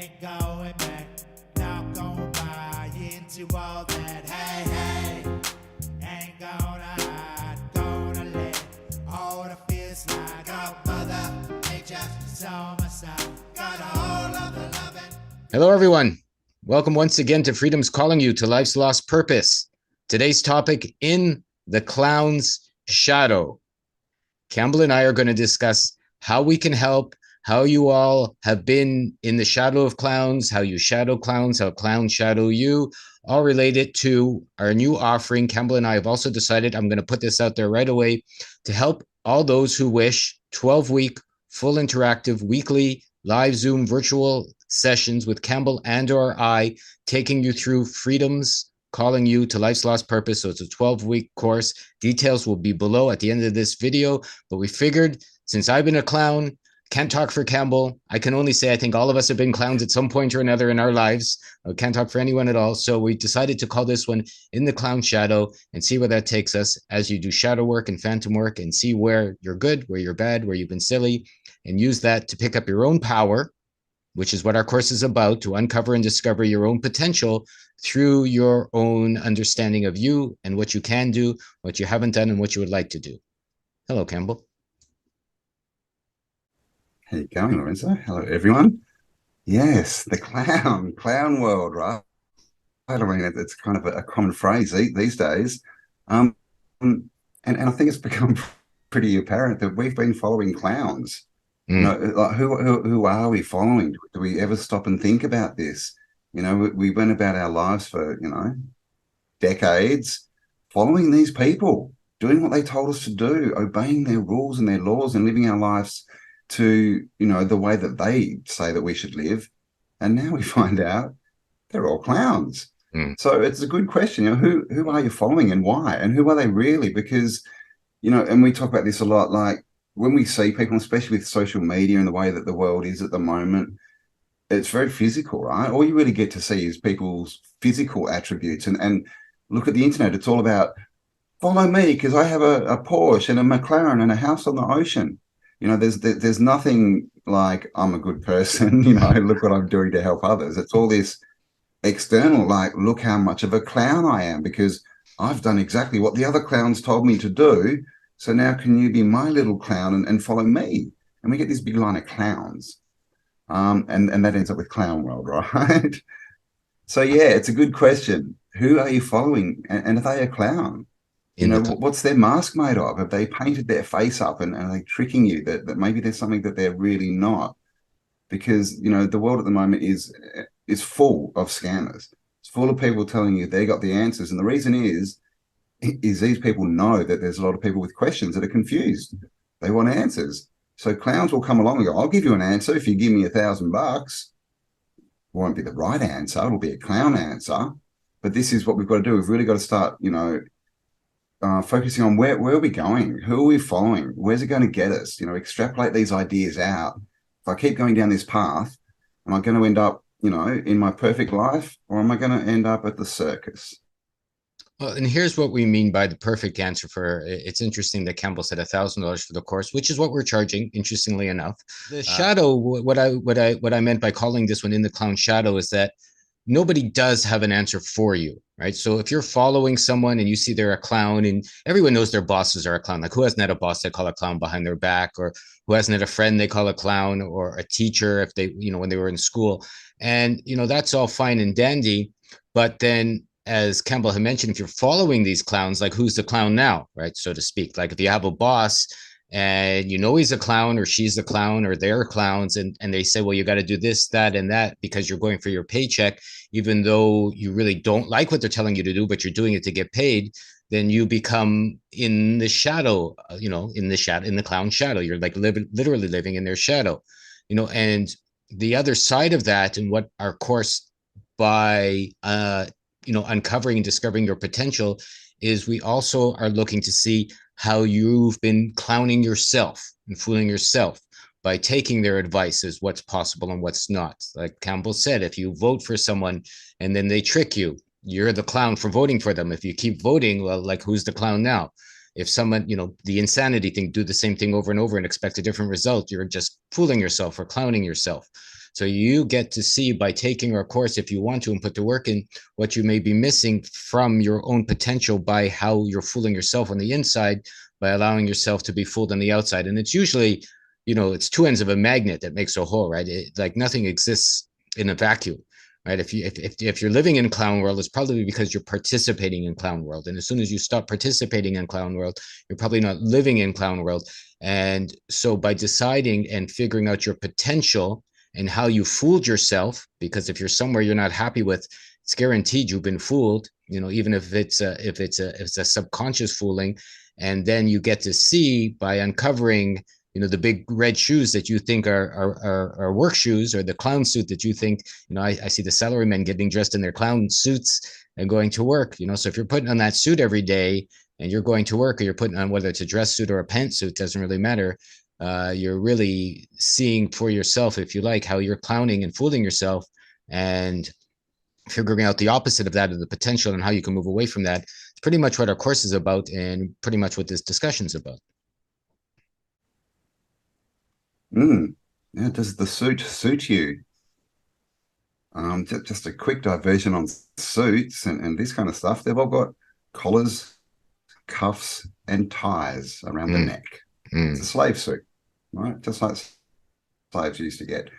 ain't going back. Not gonna buy into all that. Hey, hey, ain't gonna hide. Gonna let all the fears slide. Got Mother Nature on my side. Got all of the loving. Hello, everyone. Welcome once again to Freedom's Calling You to Life's Lost Purpose. Today's topic, In the Clown's Shadow. Cambell and I are going to discuss how we can help, how you all have been in the shadow of clowns, how you shadow clowns, how clowns shadow you, all related to our new offering. Cambell and I have also decided, I'm going to put this out there right away, to help all those who wish 12-week, full interactive, weekly, live Zoom virtual sessions with Cambell and or I, taking you through Freedom's Calling You to Life's Lost Purpose. So it's a 12-week course. Details will be below at the end of this video. But we figured, since I've been a clown, can't talk for Cambell. I can only say I think all of us have been clowns at some point or another in our lives. I can't talk for anyone at all. So we decided to call this one In the Clown Shadow and see where that takes us as you do shadow work and phantom work and see where you're good, where you're bad, where you've been silly, and use that to pick up your own power, which is what our course is about, to uncover and discover your own potential through your own understanding of you and what you can do, what you haven't done, and what you would like to do. Hello, Cambell. How you going, Lorenzo? Hello, everyone. Yes, the clown world, right? I mean, it's kind of a common phrase these days. And I think it's become pretty apparent that we've been following clowns. You know, like who are we following? Do we ever stop and think about this? You know, we went about our lives for, decades following these people, doing what they told us to do, obeying their rules and their laws and living our lives to, the way that they say that we should live. And now we find out they're all clowns. So it's a good question. Who are you following and why? And who are they really? Because, and we talk about this a lot, like when we see people, especially with social media and the way that the world is at the moment, it's very physical, right? All you really get to see is people's physical attributes. And look at the internet. It's all about, follow me because I have a Porsche and a McLaren and a house on the ocean. There's nothing like I'm a good person, look what I'm doing to help others. It's all this external, like, look how much of a clown I am because I've done exactly what the other clowns told me to do. So now can you be my little clown and follow me? And we get this big line of clowns. And that ends up with Clown World, right? So, yeah, it's a good question. Who are you following? And are they a clown? What's their mask made of? Have they painted their face up and are they tricking you that maybe there's something that they're really not? Because, the world at the moment is full of scammers. It's full of people telling you they got the answers. And the reason is these people know that there's a lot of people with questions that are confused. They want answers. So clowns will come along and go, I'll give you an answer if you give me $1,000. It won't be the right answer. It'll be a clown answer. But this is what we've got to do. We've really got to start, focusing on where are we going? Who are we following? Where's it going to get us? Extrapolate these ideas out. If I keep going down this path, am I going to end up, in my perfect life, or am I going to end up at the circus? Well, and here's what we mean by the perfect answer for, it's interesting that Cambell said $1,000 for the course, which is what we're charging, interestingly enough. The shadow, what I meant by calling this one In the Clown Shadow is that nobody does have an answer for you, right? So if you're following someone and you see they're a clown, and everyone knows their bosses are a clown, like who hasn't had a boss they call a clown behind their back, or who hasn't had a friend they call a clown, or a teacher if they, when they were in school. And, that's all fine and dandy. But then, as Cambell had mentioned, if you're following these clowns, like who's the clown now, right? So to speak, like if you have a boss and he's a clown or she's a clown or they're clowns, and they say, well, you got to do this, that, and that because you're going for your paycheck, even though you really don't like what they're telling you to do, but you're doing it to get paid, then you become in the shadow, in the clown shadow. You're like literally living in their shadow, and the other side of that, and what our course by uncovering and discovering your potential is, we also are looking to see how you've been clowning yourself and fooling yourself by taking their advice as what's possible and what's not. Like Cambell said, if you vote for someone and then they trick you, you're the clown for voting for them. If you keep voting, well, like who's the clown now? If someone, the insanity thing, do the same thing over and over and expect a different result, you're just fooling yourself or clowning yourself. So you get to see, by taking our course, if you want to and put the work in, what you may be missing from your own potential by how you're fooling yourself on the inside, by allowing yourself to be fooled on the outside. And it's usually, it's two ends of a magnet that makes a whole, right? Like nothing exists in a vacuum, right? If you're living in clown world, it's probably because you're participating in clown world. And as soon as you stop participating in clown world, you're probably not living in clown world. And so by deciding and figuring out your potential and how you fooled yourself, because if you're somewhere you're not happy with, it's guaranteed you've been fooled, even if it's a subconscious fooling. And then you get to see, by uncovering the big red shoes that you think are work shoes, or the clown suit that you think, I see the salarymen getting dressed in their clown suits and going to work, so if you're putting on that suit every day and you're going to work, or you're putting on, whether it's a dress suit or a pantsuit, doesn't really matter. You're really seeing for yourself, if you like, how you're clowning and fooling yourself, and figuring out the opposite of that, of the potential, and how you can move away from that. It's pretty much what our course is about, and pretty much what this discussion is about. Yeah, does the suit suit you? Just a quick diversion on suits and this kind of stuff. They've all got collars, cuffs, and ties around the neck. It's a slave suit, right? Just like slaves used to get.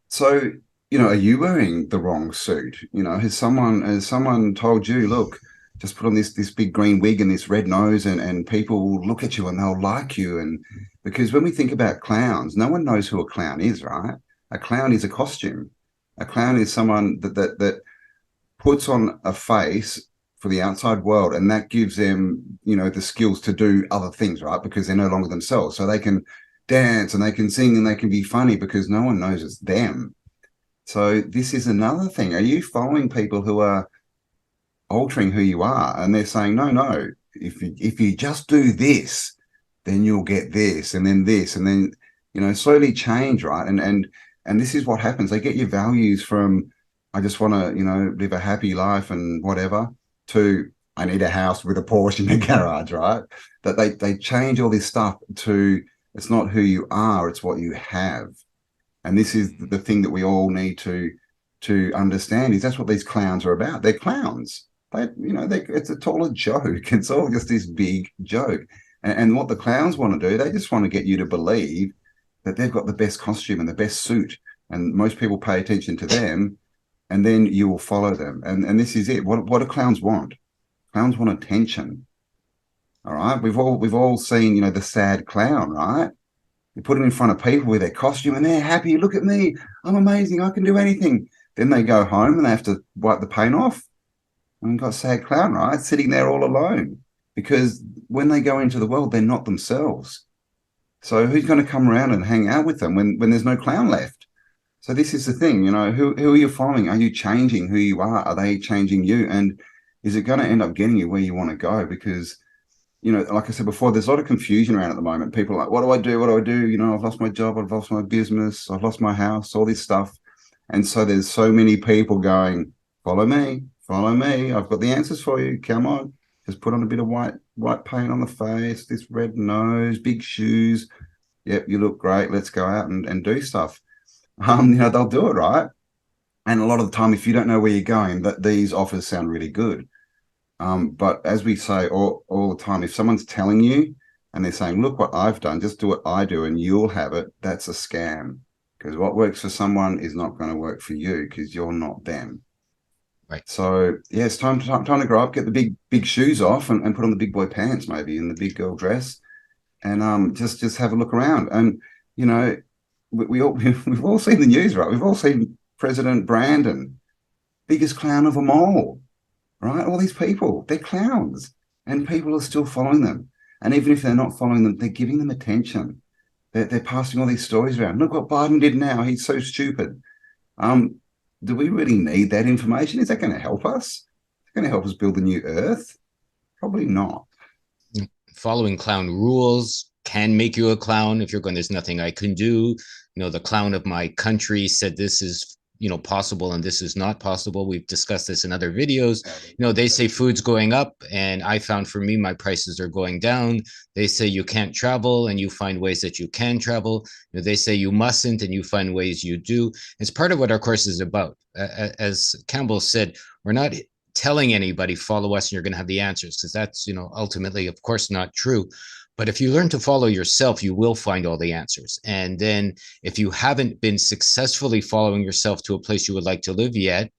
So, are you wearing the wrong suit? Has someone told you, look, just put on this big green wig and this red nose, and people will look at you and they'll like you? And because when we think about clowns, no one knows who a clown is, right? A clown is a costume. A clown is someone that puts on a face for the outside world, and that gives them, the skills to do other things, right? Because they're no longer themselves. So they can dance and they can sing and they can be funny because no one knows it's them. So this is another thing. Are you following people who are altering who you are, and they're saying, no, if you just do this, then you'll get this, and then this, and then slowly change, right? And this is what happens. They get your values from, I just want to live a happy life and whatever, to I need a house with a Porsche in the garage, right? That they change all this stuff to, it's not who you are, it's what you have. And this is the thing that we all need to understand, is that's what these clowns are about. They're clowns. It's all a joke. It's all just this big joke. And what the clowns want to do, they just want to get you to believe that they've got the best costume and the best suit, and most people pay attention to them, and then you will follow them. And this is it. What do clowns want? Clowns want attention. All right. We've all seen, the sad clown, right? You put them in front of people with their costume and they're happy. Look at me. I'm amazing. I can do anything. Then they go home and they have to wipe the paint off. And we've got a sad clown, right? Sitting there all alone. Because when they go into the world, they're not themselves. So who's going to come around and hang out with them when there's no clown left? So this is the thing, who are you following? Are you changing who you are? Are they changing you? And is it going to end up getting you where you want to go? Because, like I said before, there's a lot of confusion around at the moment. People are like, what do I do? What do I do? I've lost my job. I've lost my business. I've lost my house, all this stuff. And so there's so many people going, follow me. I've got the answers for you. Come on. Just put on a bit of white paint on the face, this red nose, big shoes. Yep, you look great. Let's go out and do stuff. They'll do it, right? And a lot of the time, if you don't know where you're going, that these offers sound really good. But as we say all the time, if someone's telling you and they're saying, look what I've done, just do what I do and you'll have it, that's a scam. Because what works for someone is not going to work for you, because you're not them. Right. So yeah, it's time to grow up, get the big shoes off and put on the big boy pants, maybe, and the big girl dress, and just have a look around. And we've all seen the news, right? We've all seen President Brandon, biggest clown of them all, right? All these people, they're clowns, and people are still following them. And even if they're not following them, they're giving them attention. They're passing all these stories around. Look what Biden did now. He's so stupid. Do we really need that information? Is that going to help us? Is it going to help us build a new Earth? Probably not. Following clown rules can make you a clown. If you're going, there's nothing I can do. The clown of my country said this is, possible and this is not possible. We've discussed this in other videos. They say food's going up, and I found for me, my prices are going down. They say you can't travel, and you find ways that you can travel. They say you mustn't, and you find ways you do. It's part of what our course is about. As Cambell said, we're not telling anybody follow us and you're going to have the answers, because that's ultimately, of course, not true. But if you learn to follow yourself, you will find all the answers. And then if you haven't been successfully following yourself to a place you would like to live yet,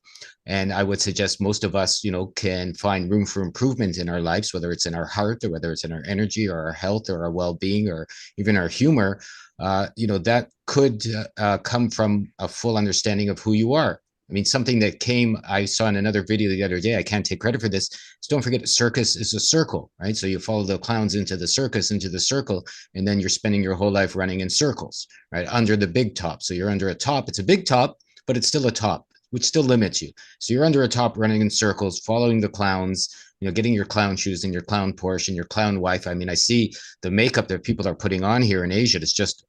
and I would suggest most of us, can find room for improvement in our lives, whether it's in our heart or whether it's in our energy or our health or our well-being or even our humor, that could come from a full understanding of who you are. I mean, something that I saw in another video the other day, I can't take credit for this, is don't forget a circus is a circle, right? So you follow the clowns into the circus, into the circle, and then you're spending your whole life running in circles, right? Under the big top. So you're under a top. It's a big top, but it's still a top, which still limits you. So you're under a top running in circles, following the clowns, getting your clown shoes and your clown Porsche and your clown wife. I mean, I see the makeup that people are putting on here in Asia. It's just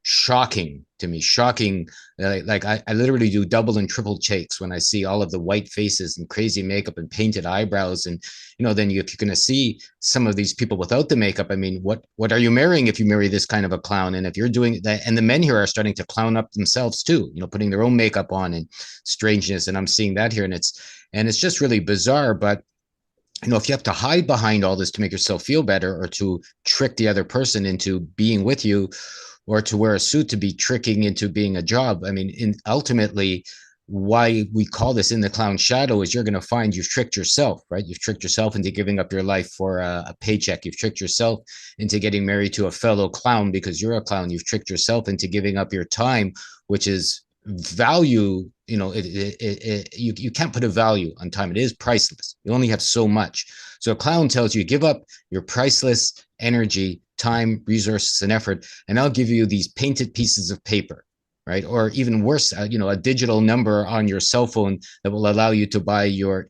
shocking to me, shocking. Like I literally do double and triple takes when I see all of the white faces and crazy makeup and painted eyebrows. And then if you're going to see some of these people without the makeup, I mean, what are you marrying if you marry this kind of a clown? And if you're doing that, and the men here are starting to clown up themselves too, putting their own makeup on and strangeness. And I'm seeing that here, and it's just really bizarre. But if you have to hide behind all this to make yourself feel better, or to trick the other person into being with you, or to wear a suit to be tricking into being a job. I mean, ultimately, why we call this in the clown shadow is you're going to find you've tricked yourself, right? You've tricked yourself into giving up your life for a paycheck. You've tricked yourself into getting married to a fellow clown because you're a clown. You've tricked yourself into giving up your time, which is value. You can't put a value on time. It is priceless. You only have so much. So a clown tells you, give up your priceless energy, time, resources, and effort, and I'll give you these painted pieces of paper, right? Or even worse, a digital number on your cell phone that will allow you to buy your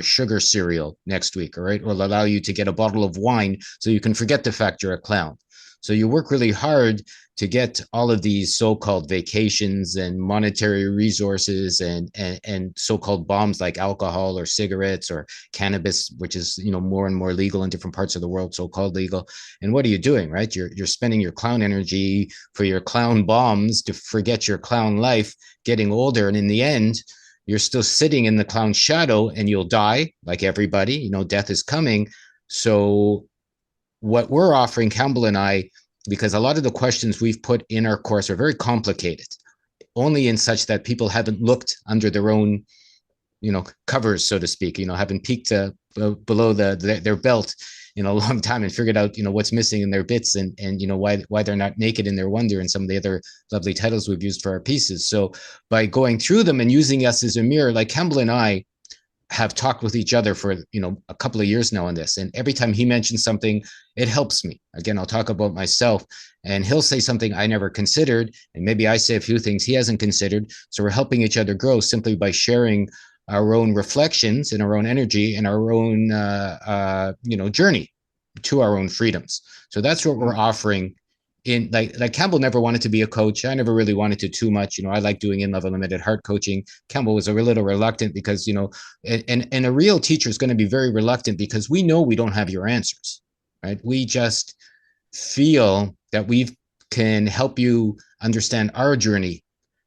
sugar cereal next week, all right? Or will allow you to get a bottle of wine so you can forget the fact you're a clown. So you work really hard to get all of these so-called vacations and monetary resources and so-called bombs like alcohol or cigarettes or cannabis, which is more and more legal in different parts of the world, so-called legal. And what are you doing, right? You're spending your clown energy for your clown bombs to forget your clown life, getting older, and in the end, you're still sitting in the clown shadow, and you'll die like everybody. Death is coming. So what we're offering, Cambell and I, because a lot of the questions we've put in our course are very complicated, only in such that people haven't looked under their own, covers, so to speak, haven't peeked below their belt in a long time and figured out, what's missing in their bits and why they're not naked in their wonder, and some of the other lovely titles we've used for our pieces. So by going through them and using us as a mirror, like Cambell and I have talked with each other for a couple of years now on this, and every time he mentions something, it helps me. Again, I'll talk about myself, and he'll say something I never considered, and maybe I say a few things he hasn't considered. So we're helping each other grow simply by sharing our own reflections and our own energy and our own journey to our own freedoms. So that's what we're offering. In like Cambell never wanted to be a coach. I never really wanted to too much. I like doing in love unlimited heart coaching. Cambell was a little reluctant because, and a real teacher is going to be very reluctant because we know we don't have your answers, right? We just feel that we can help you understand our journey.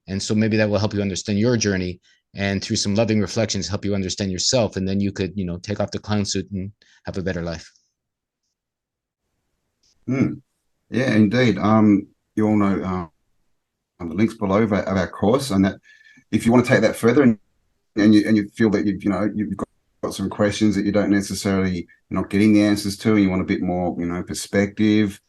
And so maybe that will help you understand your journey, and through some loving reflections, help you understand yourself. And then you could, take off the clown suit and have a better life. Yeah, indeed. You all know the links below of our course, and that if you want to take that further and you feel that you've got some questions that you don't necessarily not getting the answers to, and you want a bit more perspective,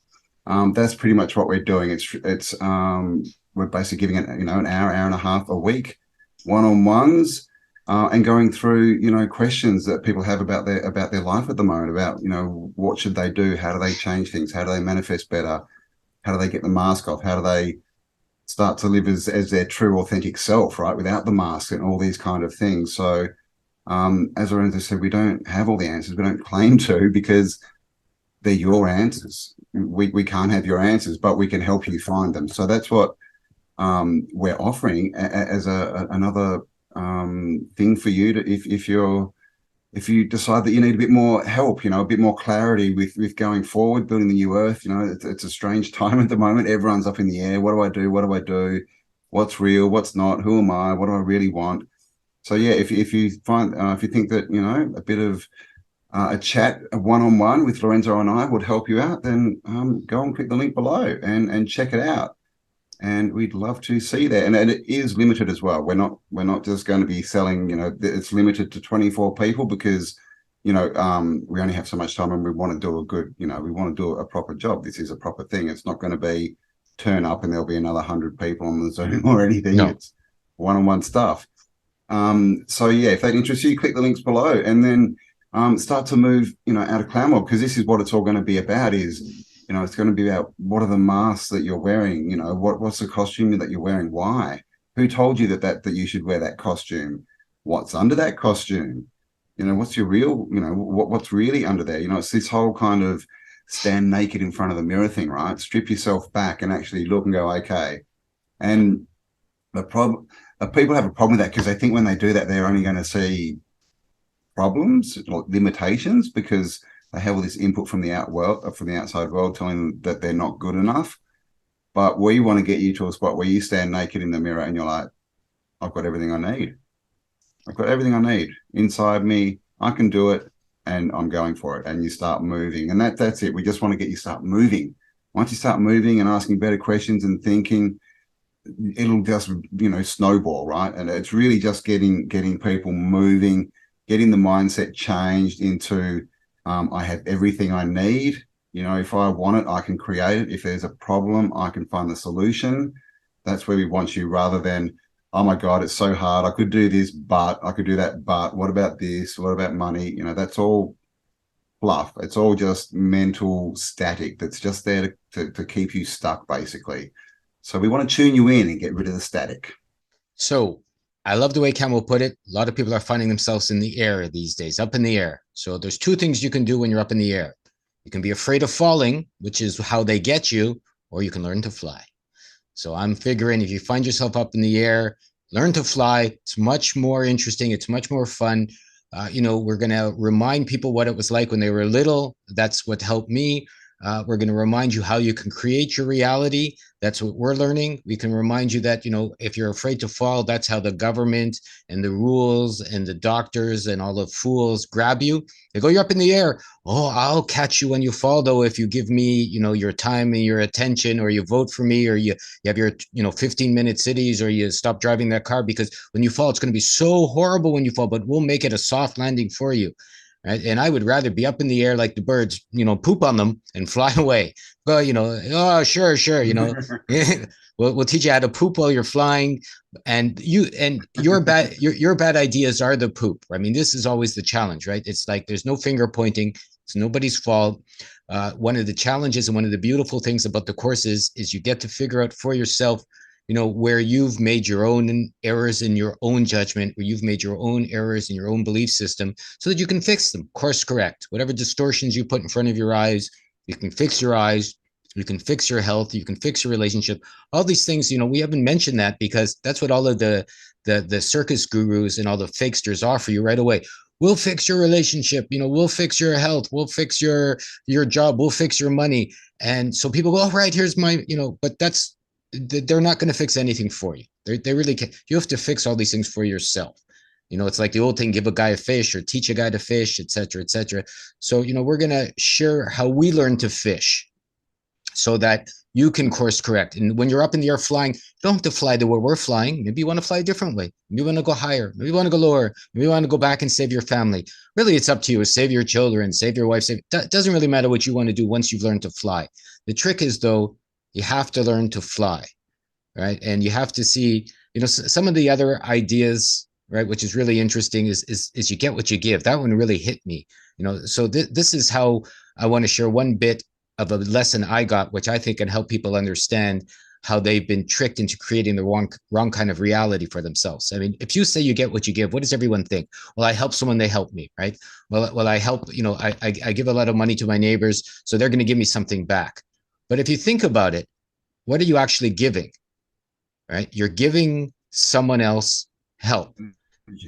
that's pretty much what we're doing. It's we're basically giving it an hour and a half a week, one-on-ones. And going through, questions that people have about their life at the moment, about, what should they do? How do they change things? How do they manifest better? How do they get the mask off? How do they start to live as their true, authentic self, right? Without the mask and all these kind of things. So, as Lorenzo said, we don't have all the answers. We don't claim to, because they're your answers. We can't have your answers, but we can help you find them. So that's what we're offering as another thing for you to, if you decide that you need a bit more help, a bit more clarity with going forward, building the new earth. It's a strange time at the moment. Everyone's up in the air. What do I do? What do I do? What's real? What's not? Who am I? What do I really want? So yeah, if you find if you think that a bit of a chat, a one-on-one with Lorenzo and I would help you out, then go and click the link below and check it out. And we'd love to see that. And it is limited as well. We're not just going to be selling, it's limited to 24 people because, we only have so much time and we want to do a good, we want to do a proper job. This is a proper thing. It's not going to be turn up and there'll be another 100 people on the Zoom or anything. No. It's one-on-one stuff. So yeah, if that interests you, click the links below and then start to move, out of Cambell, because this is what it's all going to be about is, it's going to be about what are the masks that you're wearing, what's the costume that you're wearing, why, who told you that you should wear that costume, what's under that costume, what's your real, what's really under there, it's this whole kind of stand naked in front of the mirror thing, right? Strip yourself back and actually look and go, okay. And people have a problem with that because they think when they do that, they're only going to see problems, limitations, because they have all this input from the outside world telling them that they're not good enough. But we want to get you to a spot where you stand naked in the mirror and you're like, I've got everything I need. I've got everything I need inside me. I can do it and I'm going for it. And you start moving. And that's it. We just want to get you start moving. Once you start moving and asking better questions and thinking, it'll just, snowball, right? And it's really just getting people moving, getting the mindset changed into, I have everything I need. If I want it, I can create it. If there's a problem, I can find the solution. That's where we want you, rather than, oh my God, it's so hard. I could do this, but I could do that. But what about this? What about money? That's all fluff. It's all just mental static. That's just there to keep you stuck, basically. So we want to tune you in and get rid of the static. So I love the way Cambell put it. A lot of people are finding themselves in the air these days, up in the air. So there's two things you can do when you're up in the air. You can be afraid of falling, which is how they get you, or you can learn to fly. So I'm figuring if you find yourself up in the air, learn to fly. It's much more interesting. It's much more fun. We're going to remind people what it was like when they were little. That's what helped me. We're going to remind you how you can create your reality. That's what we're learning. We can remind you that, if you're afraid to fall, that's how the government and the rules and the doctors and all the fools grab you. They go, you're up in the air. Oh, I'll catch you when you fall, though, if you give me, your time and your attention, or you vote for me, or you have your, 15-minute cities, or you stop driving that car, because when you fall, it's going to be so horrible when you fall, but we'll make it a soft landing for you. Right. And I would rather be up in the air like the birds, poop on them and fly away. Well, oh, sure. We'll teach you how to poop while you're flying. And your bad ideas are the poop. I mean, this is always the challenge, right? It's like there's no finger pointing. It's nobody's fault. One of the challenges and one of the beautiful things about the course is you get to figure out for yourself, where you've made your own errors in your own judgment, where you've made your own errors in your own belief system, so that you can fix them, course correct. Whatever distortions you put in front of your eyes, you can fix your eyes, you can fix your health, you can fix your relationship. All these things, we haven't mentioned that because that's what all of the circus gurus and all the fakesters offer you right away. We'll fix your relationship, we'll fix your health, we'll fix your job, we'll fix your money. And so people go, oh, right, here's my, but they're not going to fix anything for you. They really can't. You have to fix all these things for yourself. It's like the old thing, give a guy a fish or teach a guy to fish, et cetera, et cetera. So, we're going to share how we learn to fish so that you can course correct. And when you're up in the air flying, you don't have to fly the way we're flying. Maybe you want to fly a different way. Maybe you want to go higher. Maybe you want to go lower. Maybe you want to go back and save your family. Really, it's up to you. Save your children, save your wife. It doesn't really matter what you want to do once you've learned to fly. The trick is, though, you have to learn to fly, right? And you have to see, some of the other ideas, right, which is really interesting is you get what you give. That one really hit me, so this is how I want to share one bit of a lesson I got, which I think can help people understand how they've been tricked into creating the wrong kind of reality for themselves. I mean, if you say you get what you give, what does everyone think? Well, I help someone, they help me, right? Well, I help, I give a lot of money to my neighbors, so they're going to give me something back. But if you think about it, what are you actually giving? right? You're giving someone else help.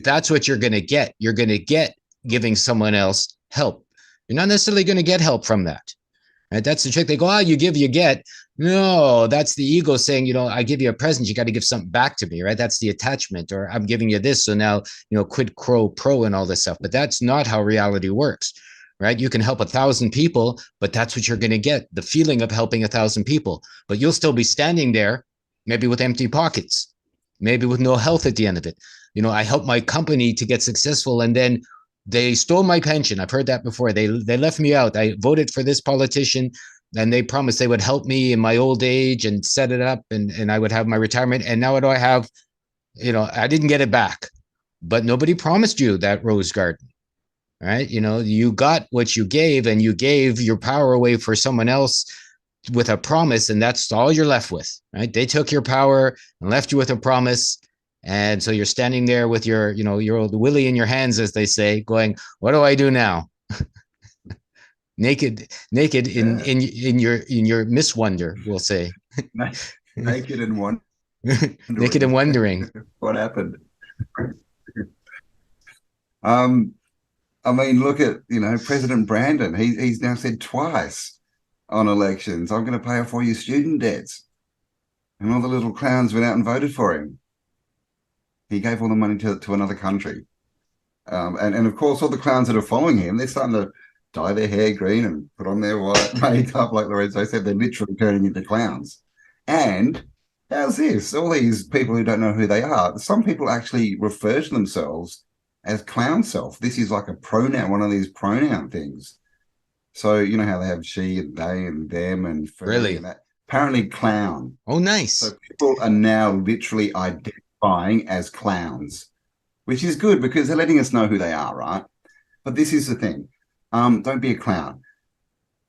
That's what you're going to get. You're going to get giving someone else help. You're not necessarily going to get help from that. Right? That's the trick. They go, oh, you give, you get. No, that's the ego saying, I give you a present, you got to give something back to me, right? That's the attachment. Or I'm giving you this, so now, quid pro pro and all this stuff. But that's not how reality works, right? You can help 1,000 people, but that's what you're going to get, the feeling of helping 1,000 people. But you'll still be standing there, maybe with empty pockets, maybe with no health at the end of it. I helped my company to get successful, and then they stole my pension. I've heard that before. They left me out. I voted for this politician, and they promised they would help me in my old age and set it up, and I would have my retirement. And now what do I have? I didn't get it back. But nobody promised you that rose garden, right? You got what you gave, and you gave your power away for someone else with a promise, and that's all you're left with, right? They took your power and left you with a promise. And so you're standing there with your old willy in your hands, as they say, going, what do I do now? naked in your miswonder, we'll say. Naked and wondering. Naked and wondering. What happened? I mean, look at, President Brandon. He's now said twice on elections, I'm going to pay off all your student debts. And all the little clowns went out and voted for him. He gave all the money to another country. And of course, all the clowns that are following him, they're starting to dye their hair green and put on their white makeup. Like Lorenzo said, they're literally turning into clowns. And how's this? All these people who don't know who they are, some people actually refer to themselves as clown self. This is like a pronoun, one of these pronoun things. So you know how they have she and they and them and really and that. Apparently clown. Oh, nice. So people are now literally identifying as clowns, which is good because they're letting us know who they are, right? But this is the thing. Don't be a clown.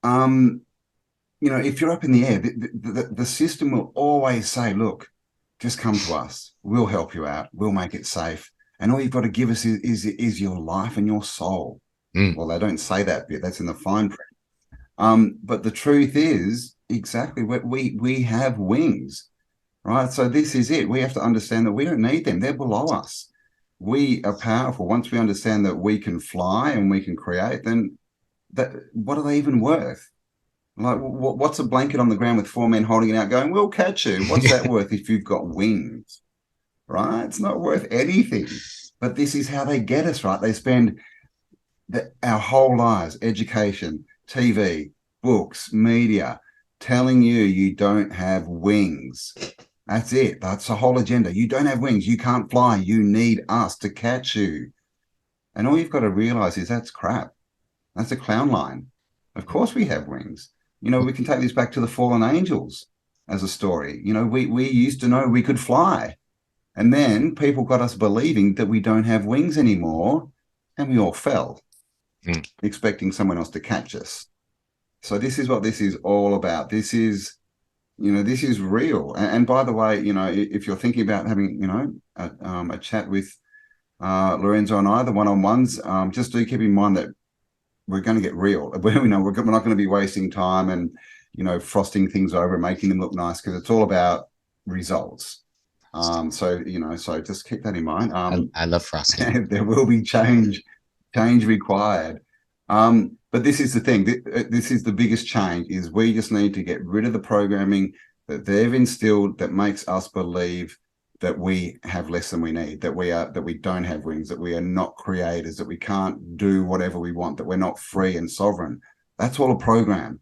If you're up in the air, the system will always say, look, just come to us. We'll help you out. We'll make it safe. And all you've got to give us is your life and your soul. Well, they don't say that bit. That's in the fine print. But the truth is exactly what we have wings, right? So this is it. We have to understand that we don't need them. They're below us. We are powerful. Once we understand that we can fly and we can create, then what are they even worth? Like, what's a blanket on the ground with 4 men holding it out going, we'll catch you? What's that worth if you've got wings, right? It's not worth anything. But this is how they get us, right? They spend our whole lives, education, TV, books, media, telling you don't have wings. That's it. That's the whole agenda. You don't have wings. You can't fly. You need us to catch you. And all you've got to realize is that's crap. That's a clown line. Of course we have wings. We can take this back to the fallen angels as a story. We used to know we could fly. And then people got us believing that we don't have wings anymore. And we all fell, expecting someone else to catch us. So this is what this is all about. This is, this is real. And by the way, if you're thinking about having, a chat with Lorenzo and I, the one-on-ones, just do keep in mind that we're going to get real. We're not going to be wasting time and, frosting things over and making them look nice, because it's all about results. So just keep that in mind. I love frosting. There will be change required. But this is the thing. This is the biggest change, is we just need to get rid of the programming that they've instilled that makes us believe that we have less than we need, that we don't have wings, that we are not creators, that we can't do whatever we want, that we're not free and sovereign. That's all a program.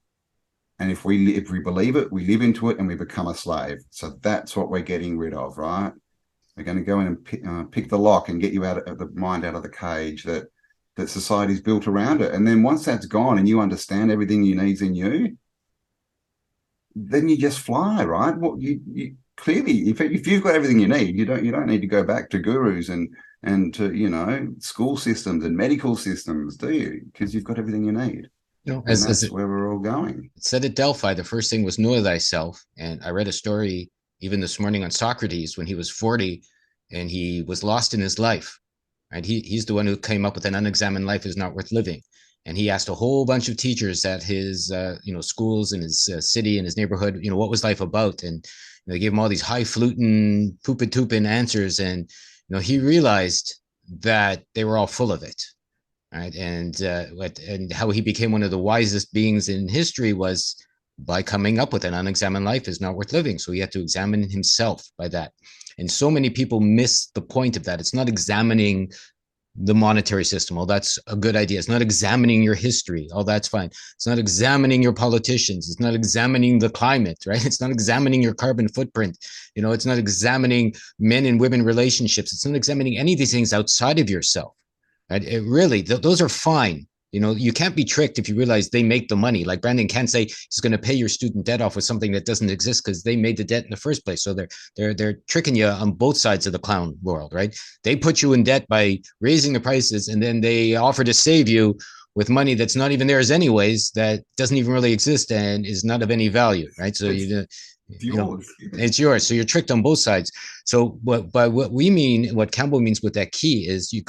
And if we believe it, we live into it and we become a slave. So that's what we're getting rid of, right? We're going to go in and pick the lock and get you out of the mind, out of the cage that society's built around it. And then once that's gone and you understand everything you need's in you, then you just fly, right? Well, you clearly, if you've got everything you need, you don't need to go back to gurus and to school systems and medical systems, do you? Because you've got everything you need. That's where we're all going. It said at Delphi, the first thing was know thyself. And I read a story even this morning on Socrates when he was 40 and he was lost in his life. Right? He's the one who came up with an unexamined life is not worth living. And he asked a whole bunch of teachers at his, schools in his city and his neighborhood, what was life about? And, They gave him all these highfalutin, poopin' answers, and he realized that they were all full of it, right? And how he became one of the wisest beings in history was by coming up with an unexamined life is not worth living. So he had to examine himself by that. And so many people miss the point of that. It's not examining the monetary system. Oh, that's a good idea. It's not examining your history. Oh, that's fine. It's not examining your politicians. It's not examining the climate, right? It's not examining your carbon footprint. It's not examining men and women relationships. It's not examining any of these things outside of yourself, right? It really, those are fine. You can't be tricked if you realize they make the money. Like Brandon can't say he's going to pay your student debt off with something that doesn't exist because they made the debt in the first place. So they're tricking you on both sides of the clown world, right? They put you in debt by raising the prices, and then they offer to save you with money that's not even theirs anyways, that doesn't even really exist and is not of any value, right? So it's yours. So you're tricked on both sides. So what we mean, what Cambell means with that key is you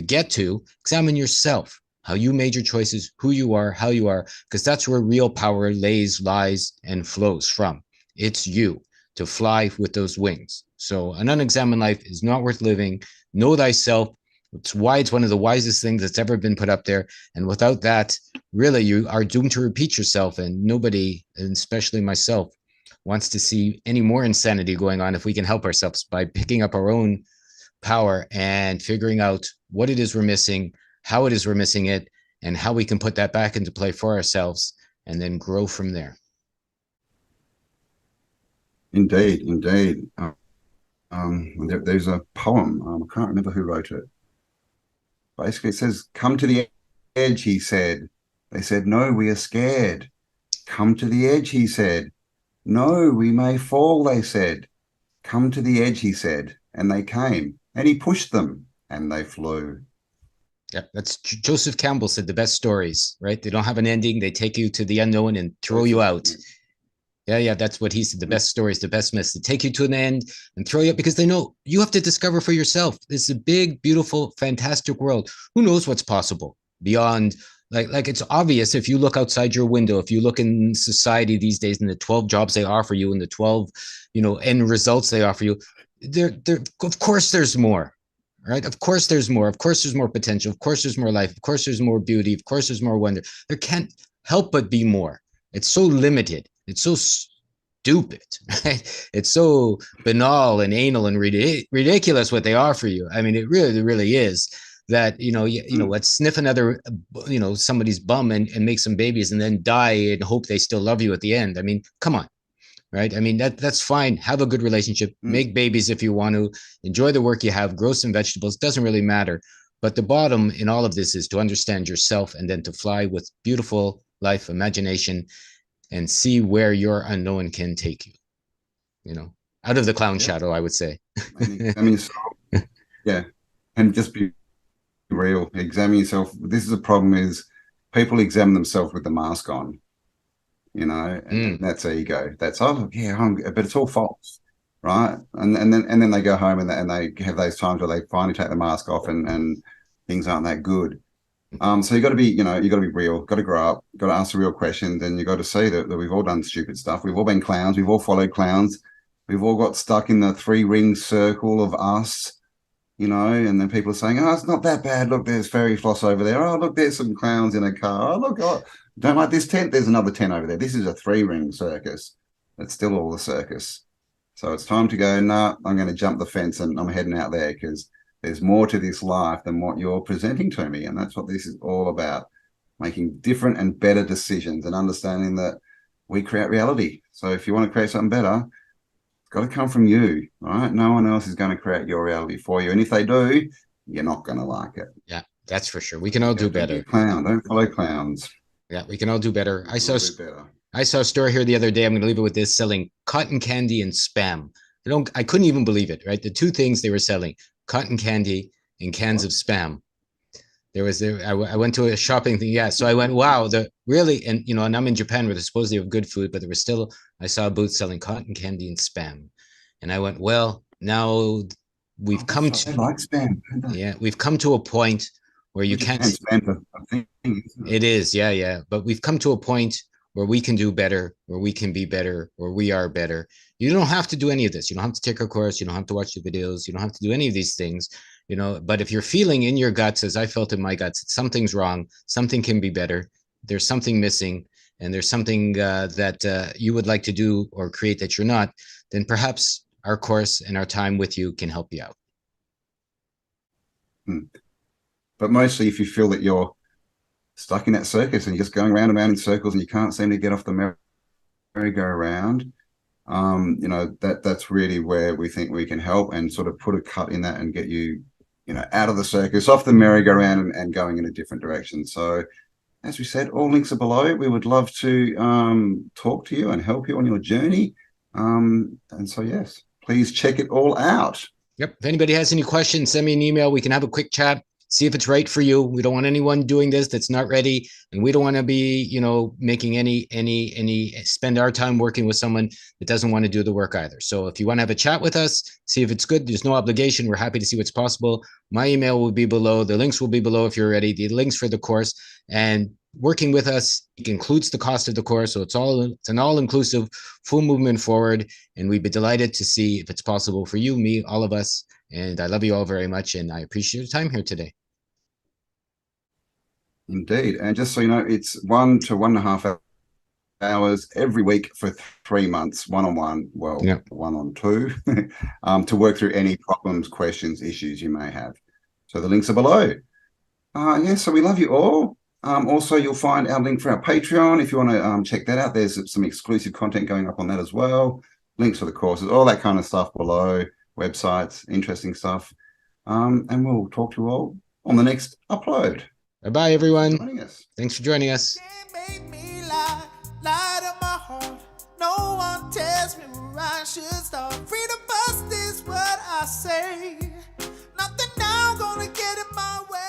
get to examine yourself, how you made your choices, who you are, how you are, because that's where real power lies and flows from. It's you to fly with those wings. So an unexamined life is not worth living. Know thyself. It's why it's one of the wisest things that's ever been put up there. And without that, really, you are doomed to repeat yourself. And nobody, and especially myself, wants to see any more insanity going on if we can help ourselves by picking up our own power and figuring out what it is we're missing, how it is we're missing it, and how we can put that back into play for ourselves and then grow from there. Indeed. There's a poem. I can't remember who wrote it. Basically, it says, "Come to the edge," he said. They said, "No, we are scared." "Come to the edge," he said. "No, we may fall," they said. "Come to the edge," he said. And they came, and he pushed them, and they flew. Yeah, that's Joseph Cambell said the best stories, right? They don't have an ending. They take you to the unknown and throw you out. Yeah, that's what he said. The best stories, the best myths, they take you to an end and throw you up because they know you have to discover for yourself. This is a big, beautiful, fantastic world. Who knows what's possible beyond, like it's obvious if you look outside your window, if you look in society these days and the 12 jobs they offer you and the 12, end results they offer you, there, of course there's more. Right? Of course there's more. Of course there's more potential. Of course there's more life. Of course there's more beauty. Of course there's more wonder. There can't help but be more. It's so limited. It's so stupid. Right? It's so banal and anal and ridiculous what they offer you. I mean, it really is that, let's sniff another, somebody's bum and make some babies and then die and hope they still love you at the end. I mean, come on. Right? I mean, that's fine. Have a good relationship, make babies if you want to, enjoy the work you have, grow some vegetables, doesn't really matter. But the bottom in all of this is to understand yourself and then to fly with beautiful life, imagination, and see where your unknown can take you, out of the clown shadow, I would say. Yeah. And just be real, examine yourself. This is a problem is people examine themselves with the mask on. And that's ego. That's but it's all false, right? And then they go home and they have those times where they finally take the mask off and things aren't that good. So you got to be, you got to be real. Got to grow up. Got to ask the real questions, and you got to see that we've all done stupid stuff. We've all been clowns. We've all followed clowns. We've all got stuck in the 3-ring circle of us. And then people are saying, "Oh, it's not that bad. Look, there's fairy floss over there. Oh, look, there's some clowns in a car. Oh, look, don't like this tent. There's another tent over there. This is a 3-ring circus. It's still all the circus." So it's time to go, "Nah, I'm going to jump the fence and I'm heading out there because there's more to this life than what you're presenting to me." And that's what this is all about, making different and better decisions and understanding that we create reality. So if you want to create something better, it's got to come from you, right? No one else is going to create your reality for you. And if they do, you're not going to like it. Yeah, that's for sure. We can all do better. Clown, don't follow clowns. Yeah, we can all do better. I saw a store here the other day. I'm going to leave it with this, selling cotton candy and Spam. I couldn't even believe it, right? The two things they were selling, cotton candy and cans of Spam. I went to a shopping thing. Yeah. So I went, wow, and I'm in Japan where they supposedly have good food, but I saw a booth selling cotton candy and Spam. And I went, well, now we've come to, I like Spam. Yeah, we've come to a point where you can't. Spam a thing, it is. Yeah. But we've come to a point where we can do better, where we can be better, where we are better. You don't have to do any of this. You don't have to take our course. You don't have to watch the videos. You don't have to do any of these things, but if you're feeling in your guts, as I felt in my guts, something's wrong, something can be better, there's something missing, and there's something that you would like to do or create that you're not, then perhaps our course and our time with you can help you out. But mostly if you feel that you're stuck in that circus and you're just going round and round in circles and you can't seem to get off the merry-go-round, that's really where we think we can help and sort of put a cut in that and get you, out of the circus, off the merry-go-round and going in a different direction. So as we said, all links are below. We would love to talk to you and help you on your journey. And so, yes, please check it all out. Yep. If anybody has any questions, send me an email. We can have a quick chat, see if it's right for you. We don't want anyone doing this that's not ready. And we don't want to be, making any spend our time working with someone that doesn't want to do the work either. So if you want to have a chat with us, see if it's good, there's no obligation. We're happy to see what's possible. My email will be below. The links will be below if you're ready. The links for the course. And working with us, it includes the cost of the course. So it's an all-inclusive, full movement forward. And we'd be delighted to see if it's possible for you, me, all of us. And I love you all very much. And I appreciate your time here today. Indeed. And just so you know, it's 1 to 1.5 hours every week for 3 months, one-on-one, one-on-two, to work through any problems, questions, issues you may have. So the links are below. So we love you all. Also, you'll find our link for our Patreon if you want to check that out. There's some exclusive content going up on that as well. Links for the courses, all that kind of stuff below, websites, interesting stuff. And we'll talk to you all on the next upload. Bye-bye, everyone. Thanks for joining us. Thanks for joining us. Make me lie to my heart. No one tells me where I should start. Freedom first is what I say. Nothing now gonna get in my way.